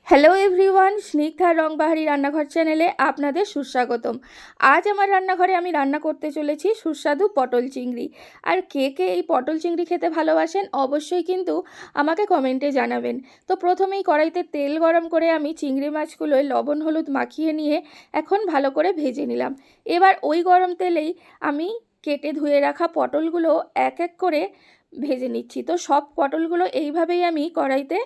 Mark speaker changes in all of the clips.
Speaker 1: Hello everyone, Snigdha রংবাহারি রান্নাঘর চ্যানেলে আপনাদের সুস্বাগতম। আজ আমার রান্নাঘরে আমি রান্না করতে চলেছি সুস্বাদু পটল চিংড়ি। আর কে কে এই পটল চিংড়ি খেতে ভালোবাসেন অবশ্যই কিন্তু আমাকে কমেন্টে জানাবেন। তো প্রথমেই কড়াইতে তেল গরম করে আমি চিংড়ি মাছগুলোয় লবণ হলুদ মাখিয়ে নিয়ে এখন ভালো করে ভেজে নিলাম। এবার ওই গরম তেলেই আমি কেটে ধুয়ে রাখা পটলগুলো এক এক করে ভেজে নিচ্ছি। তো সব পটলগুলো এইভাবেই আমি কড়াইতে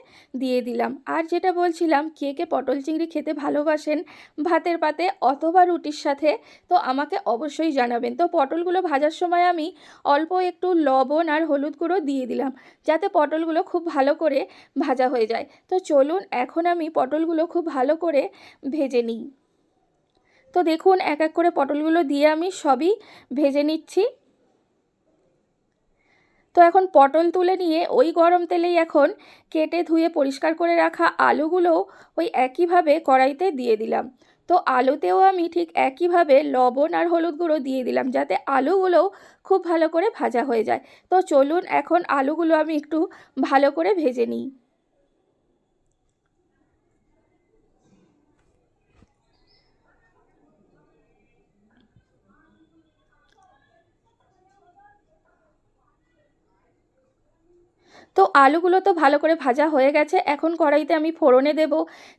Speaker 1: দিয়ে দিলাম। আর যেটা বলছিলাম, কে কে পটল চিংড়ি খেতে ভালোবাসেন ভাতের পাতে অথবা রুটির সাথে, তো আমাকে অবশ্যই জানাবেন। তো পটলগুলো ভাজার সময় আমি অল্প একটু লবণ আর হলুদ গুঁড়ো দিয়ে দিলাম, যাতে পটলগুলো খুব ভালো করে ভাজা হয়ে যায়। তো চলুন এখন আমি পটলগুলো খুব ভালো করে ভেজে নিই। তো দেখুন, এক এক করে পটলগুলো দিয়ে আমি সবই ভেজে নিচ্ছি। তো এখন পটল তুলে নিয়ে ওই গরম তেলেই এখন কেটে ধুয়ে পরিষ্কার করে রাখা আলুগুলোও ওই একইভাবে কড়াইতে দিয়ে দিলাম। তো আলুতেও আমি ঠিক একইভাবে লবণ আর হলুদ গুঁড়ো দিয়ে দিলাম, যাতে আলুগুলোও খুব ভালো করে ভাজা হয়ে যায়। তো চলুন এখন আলুগুলো আমি একটু ভালো করে ভেজে নিই। তো আলুগুলো তো ভালো করে ভাজা হয়ে গেছে। এখন কড়াইতে আমি ফোড়নে দেব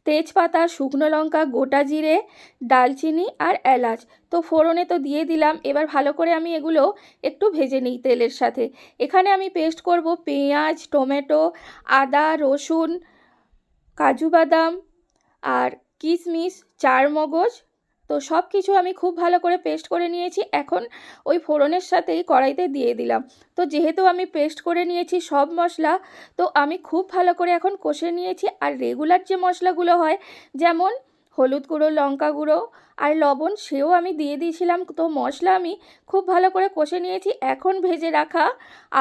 Speaker 1: তেজপাতা, শুকনো লঙ্কা, গোটা জিরে, দালচিনি আর এলাচ। তো ফোড়নে তো দিয়ে দিলাম, এবার ভালো করে আমি এগুলো একটু ভেজে নিই তেলের সাথে। এখানে আমি পেস্ট করব পেঁয়াজ, টমেটো, আদা, রসুন, কাজু বাদাম আর কিশমিশ, চারমগজ। তো সব কিছু আমি খুব ভালো করে পেস্ট করে নিয়েছি। এখন ওই ফোড়নের সাথেই কড়াইতে দিয়ে দিলাম। তো যেহেতু আমি পেস্ট করে নিয়েছি সব মশলা, তো আমি খুব ভালো করে এখন কষে নিয়েছি। আর রেগুলার যে মশলাগুলো হয়, যেমন হলুদ গুঁড়ো, লঙ্কা গুঁড়ো আর লবণ, সেও আমি দিয়ে দিয়েছিলাম। তো মশলা আমি খুব ভালো করে কষে নিয়েছি। এখন ভেজে রাখা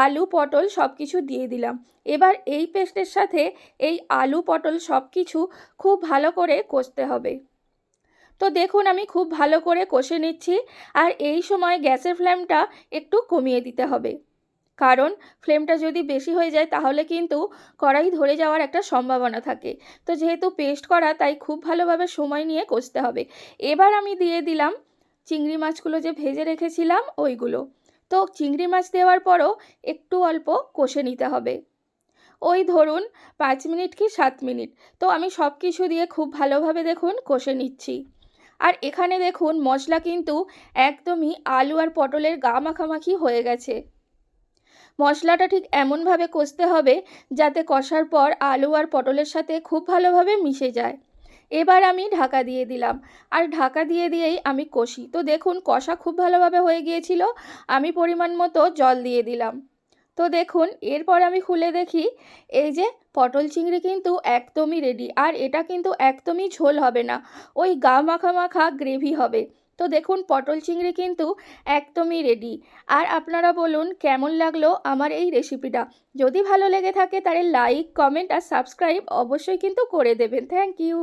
Speaker 1: আলু পটল সব কিছু দিয়ে দিলাম। এবার এই পেস্টের সাথে এই আলু পটল সব কিছু খুব ভালো করে কষতে হবে। তো দেখুন, আমি খুব ভালো করে কষে নিচ্ছি। আর এই সময় গ্যাসের ফ্লেমটা একটু কমিয়ে দিতে হবে, কারণ ফ্লেমটা যদি বেশি হয়ে যায় তাহলে কিন্তু কড়াই ধরে যাওয়ার একটা সম্ভাবনা থাকে। তো যেহেতু পেস্ট করা, তাই খুব ভালোভাবে সময় নিয়ে কষতে হবে। এবার আমি দিয়ে দিলাম চিংড়ি মাছগুলো যে ভেজে রেখেছিলাম ওইগুলো। তো চিংড়ি মাছ দেওয়ার পরও একটু অল্প কষে নিতে হবে, ওই ধরুন 5 মিনিট কি 7 মিনিট। তো আমি সব কিছু দিয়ে খুব ভালোভাবে দেখুন কষে নিচ্ছি। আর এখানে দেখুন মশলা কিন্তু একদমই আলু আর পটলের গা মাখামাখি হয়ে গেছে। মশলাটা ঠিক এমনভাবে কষতে হবে যাতে কষার পর আলু আর পটলের সাথে খুব ভালোভাবে মিশে যায়। এবার আমি ঢাকা দিয়ে দিলাম, আর ঢাকা দিয়েই আমি কষি। তো দেখুন কষা খুব ভালোভাবে হয়ে গিয়েছিল। আমি পরিমাণ মতো জল দিয়ে দিলাম। তো দেখুন এরপর আমি খুলে দেখি, এই যে পটল চিংড়ি কিন্তু একদমই রেডি। আর এটা কিন্তু একদমই ঝোল হবে না, ওই গা মাখা মাখা গ্রেভি হবে। তো দেখুন পটল চিংড়ি কিন্তু একদমই রেডি। আর আপনারা বলুন কেমন লাগলো আমার এই রেসিপিটা। যদি ভালো লেগে থাকে তাহলে লাইক, কমেন্ট আর সাবস্ক্রাইব অবশ্যই কিন্তু করে দেবেন। Thank you.